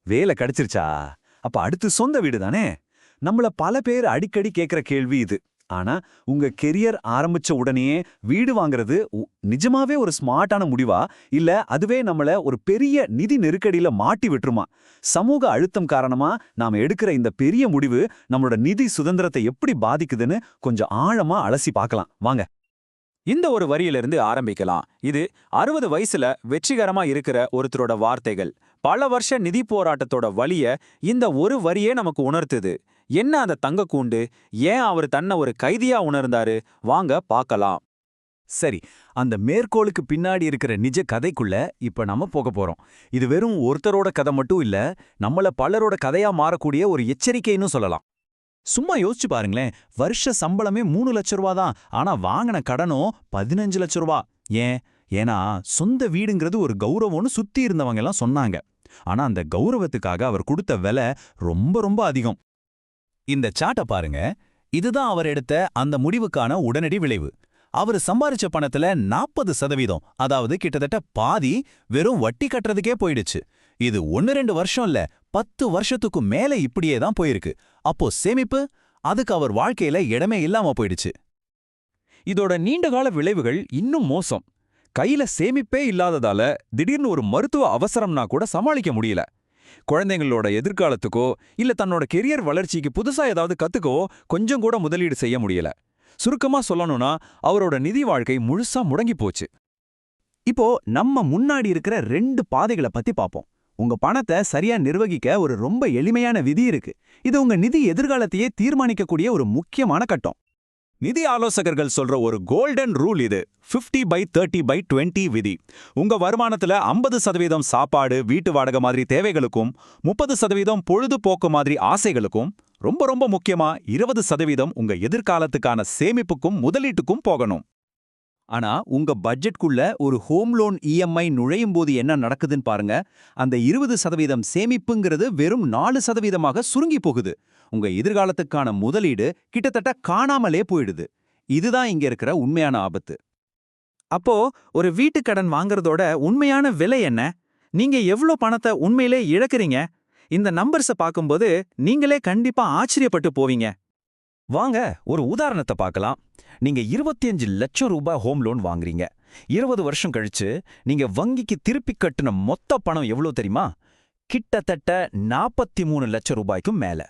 வேலை கிடைச்சிருச்சா? அப்ப அடுத்து சொந்த வீடு தானே? நம்மள பல பேர் அடிக்கடி கேக்குற கேள்வி இது. ஆனா உங்க கெரியர் ஆரம்பிச்ச உடனேயே வீடு வாங்குறது நிஜமாவே ஒரு ஸ்மார்ட்டான முடிவா, இல்ல அதுவே நம்மள ஒரு பெரிய நிதி நெருக்கடியில மாட்டி விட்டுருமா? சமூக அழுத்தம் காரணமா நாம எடுக்கிற இந்த பெரிய முடிவு நம்மளோட நிதி சுதந்திரத்தை எப்படி பாதிக்குதுன்னு கொஞ்சம் ஆழமா அலசி பார்க்கலாம் வாங்க. இந்த ஒரு வரியிலிருந்து ஆரம்பிக்கலாம். இது 60 வயசுல வெற்றிகரமா இருக்கிற ஒருத்தரோட வார்த்தைகள். பல வருஷ நிதி போராட்டத்தோட வலிய இந்த ஒரு வரியே நமக்கு உணர்த்துது. என்ன அந்த தங்க கூண்டு? ஏன் அவர் தன்னை ஒரு கைதியா உணர்ந்தாரு? வாங்க பார்க்கலாம். சரி, அந்த மேற்கோளுக்கு பின்னாடி இருக்கிற நிஜ கதைக்குள்ள இப்ப நம்ம போக போறோம். இது வெறும் ஒருத்தரோட கதை மட்டும் இல்ல, நம்மள பலரோட கதையா மாறக்கூடிய ஒரு எச்சரிக்கைன்னு சொல்லலாம். சும்மா யோசிச்சு பாருங்களேன், வருஷ சம்பளமே 3 லட்சம் ரூபா தான். ஆனா வாங்கின கடனும் 15 லட்சம் ரூபா. ஏன்னா சொந்த வீடுங்கிறது ஒரு கௌரவம்னு சுத்தி இருந்தவங்க எல்லாம் சொன்னாங்க. ஆனா அந்த கௌரவத்துக்காக அவர் கொடுத்த விலை ரொம்ப ரொம்ப அதிகம். இந்த சாட்டை பாருங்க. இதுதான் அவர் எடுத்த அந்த முடிவுக்கான உடனடி விளைவு. அவர் சம்பாரிச்ச பணத்துல 40%, அதாவது கிட்டத்தட்ட பாதி, வெறும் வட்டி கட்டுறதுக்கே போயிடுச்சு. இது 1-2 வருஷம் இல்ல, 10 வருஷத்துக்கு மேல இப்படியே தான் போயிருக்கு. அப்போ சேமிப்பு, அதுக்கு அவர் வாழ்க்கையில இடமே இல்லாம போயிடுச்சு. இதோட நீண்டகால விளைவுகள் இன்னும் மோசம். கையில சேமிப்பே இல்லாததால திடீர்னு ஒரு மருத்துவ அவசரம்னா கூட சமாளிக்க முடியல. குழந்தைங்களோட எதிர்காலத்துக்கோ இல்ல தன்னோட கெரியர் வளர்ச்சிக்கு புதுசா ஏதாவது கத்துக்கோ கொஞ்சம் கூட முதலீடு செய்ய முடியல. சுருக்கமா சொல்லணும்னா அவரோட நிதி வாழ்க்கை முழுசா முடங்கி போச்சு. இப்போ நம்ம முன்னாடி இருக்கிற 2 பாதைகளை பத்தி பாப்போம். உங்க பணத்தை சரியா நிர்வகிக்க ஒரு ரொம்ப எளிமையான விதி இருக்கு. இது உங்க நிதி எதிர்காலத்தையே தீர்மானிக்கக்கூடிய ஒரு முக்கியமான கட்டம். நிதி ஆலோசகர்கள் சொல்ற ஒரு கோல்டன் ரூல் இது. 50/30/20 விதி. உங்க வருமானத்துல 50% சாப்பாடு, வீட்டு வாடகை மாதிரி தேவைகளுக்கும், 30% பொழுதுபோக்கு மாதிரி ஆசைகளுக்கும், ரொம்ப ரொம்ப முக்கியமா 20% உங்க எதிர்காலத்துக்கான சேமிப்புக்கும் முதலீட்டுக்கும் போகணும். ஆனா உங்க பட்ஜெட்குள்ள ஒரு ஹோம் லோன் இஎம்ஐ நுழையும் போது என்ன நடக்குதுன்னு பாருங்க. அந்த 20% சேமிப்புங்கிறது வெறும் 4%மாக சுருங்கி போகுது. உங்க எதிர்காலத்துக்கான முதலீடு கிட்டத்தட்ட காணாமலே போயிடுது. இதுதான் இங்க இருக்கிற உண்மையான ஆபத்து. அப்போ ஒரு வீட்டுக் கடன் வாங்குறதோட உண்மையான விலை என்ன? நீங்க எவ்ளோ பணத்தை உண்மையிலே இழக்கிறீங்க? இந்த நம்பர்ஸை பார்க்கும்போது நீங்களே கண்டிப்பா ஆச்சரியப்பட்டு போவீங்க. வாங்க ஒரு உதாரணத்தை பார்க்கலாம். நீங்க 25 லட்சம் ரூபாய் ஹோம் லோன் வாங்குறீங்க. 20 வருஷம் கழிச்சு நீங்க வங்கிக்கு திருப்பி கட்டின மொத்த பணம் எவ்வளோ தெரியுமா? கிட்டத்தட்ட 43 லட்சம் ரூபாய்க்கும் மேல.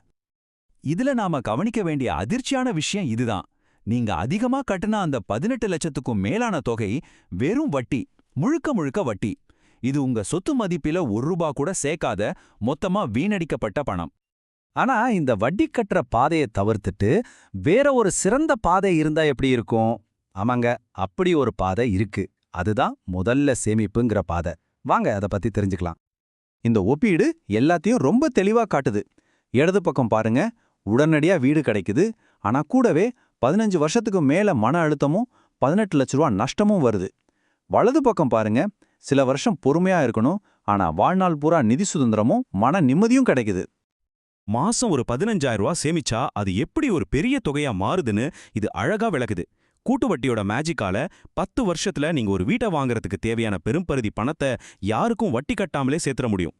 இதுல நாம கவனிக்க வேண்டிய அதிர்ச்சியான விஷயம் இதுதான். நீங்க அதிகமா கட்டின அந்த 18 லட்சத்துக்கும் மேலான தொகை வெறும் வட்டி, முழுக்க முழுக்க வட்டி. இது உங்க சொத்து மதிப்பில 1 ரூபா கூட சேர்க்காத மொத்தமா வீணடிக்கப்பட்ட பணம். ஆனா இந்த வட்டி கட்டுற பாதையை தவிர்த்துட்டு வேற ஒரு சிறந்த பாதை இருந்தா எப்படி இருக்கும்? ஆமாங்க, அப்படி ஒரு பாதை இருக்கு. அதுதான் முதல்ல சேமிப்புங்கிற பாதை. வாங்க அதை பத்தி தெரிஞ்சுக்கலாம். இந்த ஒப்பீடு எல்லாத்தையும் ரொம்ப தெளிவா காட்டுது. இடது பக்கம் பாருங்க, உடனடியா வீடு கிடைக்குது. ஆனா கூடவே 15 வருஷத்துக்கு மேல மன அழுத்தமும் 18 லட்ச ரூபா நஷ்டமும் வருது. வலது பக்கம் பாருங்க, சில வருஷம் பொறுமையா இருக்கணும், ஆனா வாழ்நாள் பூரா நிதி சுதந்திரமும் மன நிம்மதியும் கிடைக்குது. மாசம் ஒரு 15,000 ரூபா சேமிச்சா அது எப்படி ஒரு பெரிய தொகையா மாறுதுன்னு இது அழகா விளக்குது. கூட்டு வட்டியோட மேஜிக்கால 10 வருஷத்துல நீங்க ஒரு வீட்டை வாங்குறதுக்கு தேவையான பெரும்பகுதி பணத்தை யாருக்கும் வட்டி கட்டாமலே சேர்த்துற முடியும்.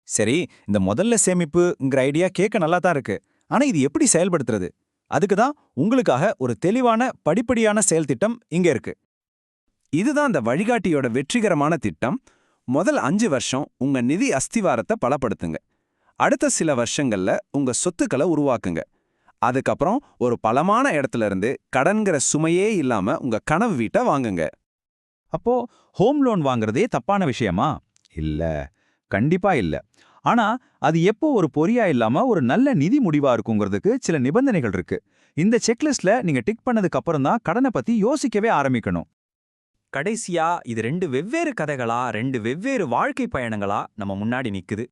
சரி, இந்த முதல்ல சேமிப்புங்கிற ஐடியா கேட்க நல்லா தான் இருக்கு. ஆனா இது எப்படி செயல்படுத்துறது? அதுக்கு தான் உங்களுக்காக ஒரு தெளிவான படிப்படியான செயல் திட்டம் இங்க இருக்கு. இதுதான் அந்த வழிகாட்டியோட வெற்றிகரமான திட்டம். முதல் 5 வருஷம் உங்க நிதி அஸ்திவாரத்தை பலப்படுத்துங்க. அடுத்த சில வருஷங்கள்ல உங்க சொத்துக்களை உருவாக்குங்க. அதுக்கப்புறம் ஒரு பலமான இடத்துல இருந்து கடன்கிற சுமையே இல்லாம உங்க கனவு வீட்டை வாங்குங்க. அப்போ ஹோம் லோன் வாங்குறதே தப்பான விஷயமா? இல்ல, கண்டிப்பா இல்ல. ஆனா அது எப்போ ஒரு பொறியா இல்லாம ஒரு நல்ல நிதி முடிவா இருக்குங்கிறதுக்கு சில நிபந்தனைகள் இருக்கு. இந்த செக்லிஸ்ட்ல நீங்க டிக் பண்ணதுக்கு அப்புறம் தான் கடனை பத்தி யோசிக்கவே ஆரம்பிக்கணும். கடைசியா இது 2 வெவ்வேறு கதைகளா, 2 வெவ்வேறு வாழ்க்கை பயணங்களா நம்ம முன்னாடி நிக்குது.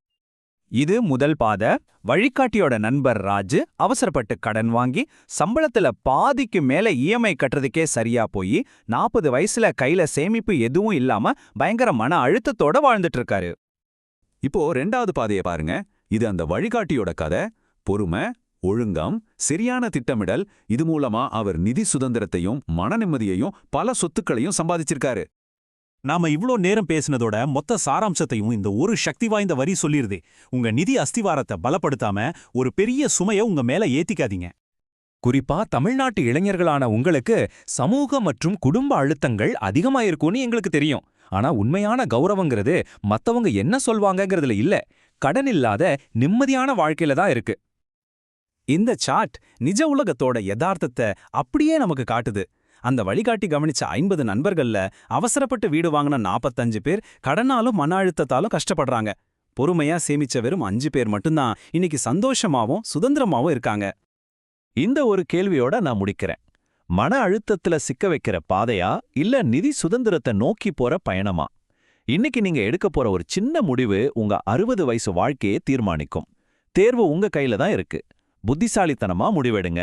இது முதல் பாதை. வழிகாட்டியோட நண்பர் ராஜு அவசரப்பட்டு கடன் வாங்கி சம்பளத்துல பாதிக்கு மேல இஎம்ஐ கட்டுறதுக்கே சரியா போய் 40 வயசுல கையில சேமிப்பு எதுவும் இல்லாம பயங்கர மன அழுத்தத்தோட வாழ்ந்துட்டு இருக்காரு. இப்போ 2வது பாதையை பாருங்க. இது அந்த வழிகாட்டியோட கதை. பொறுமை, ஒழுங்கம், சரியான திட்டமிடல், இது மூலமா அவர் நிதி சுதந்திரத்தையும் மன நிம்மதியையும் பல சொத்துக்களையும் சம்பாதிச்சிருக்காரு. நாம இவ்ளோ நேரம் பேசினதோட மொத்த சாராம்சத்தையும் இந்த ஒரு சக்தி வாய்ந்த வரி சொல்லிருதே. உங்க நிதி அஸ்திவாரத்தை பலப்படுத்தாம ஒரு பெரிய சுமைய உங்க மேல ஏத்திக்காதீங்க. குறிப்பா தமிழ்நாட்டு இளைஞர்களான உங்களுக்கு சமூக மற்றும் குடும்ப அழுத்தங்கள் அதிகமாயிருக்கும்னு எங்களுக்கு தெரியும். ஆனா உண்மையான கௌரவங்கிறது மத்தவங்க என்ன சொல்வாங்கங்கிறதுல இல்ல, கடன் இல்லாத நிம்மதியான வாழ்க்கையில தான் இருக்கு. இந்த சார்ட் நிஜ உலகத்தோட யதார்த்தத்தை அப்படியே நமக்கு காட்டுது. அந்த வழிகாட்டி கவனிச்ச 50 நண்பர்கள்ல அவசரப்பட்டு வீடு வாங்கின 45 பேர் கடனாலும் மன அழுத்தத்தாலும் கஷ்டப்படுறாங்க. பொறுமையா சேமிச்ச வெறும் 5 பேர் மட்டும்தான் இன்னைக்கு சந்தோஷமாவும் சுதந்திரமாவும் இருக்காங்க. இந்த ஒரு கேள்வியோட நான் முடிக்கிறேன். மன அழுத்தத்துல சிக்க வைக்கிற பாதையா இல்ல நிதி சுதந்திரத்தை நோக்கி போற பயணமா? இன்னைக்கு நீங்க எடுக்க போற ஒரு சின்ன முடிவு உங்க 60 வயசு வாழ்க்கையை தீர்மானிக்கும். தேர்வு உங்க கையில தான் இருக்கு. புத்திசாலித்தனமா முடிவெடுங்க.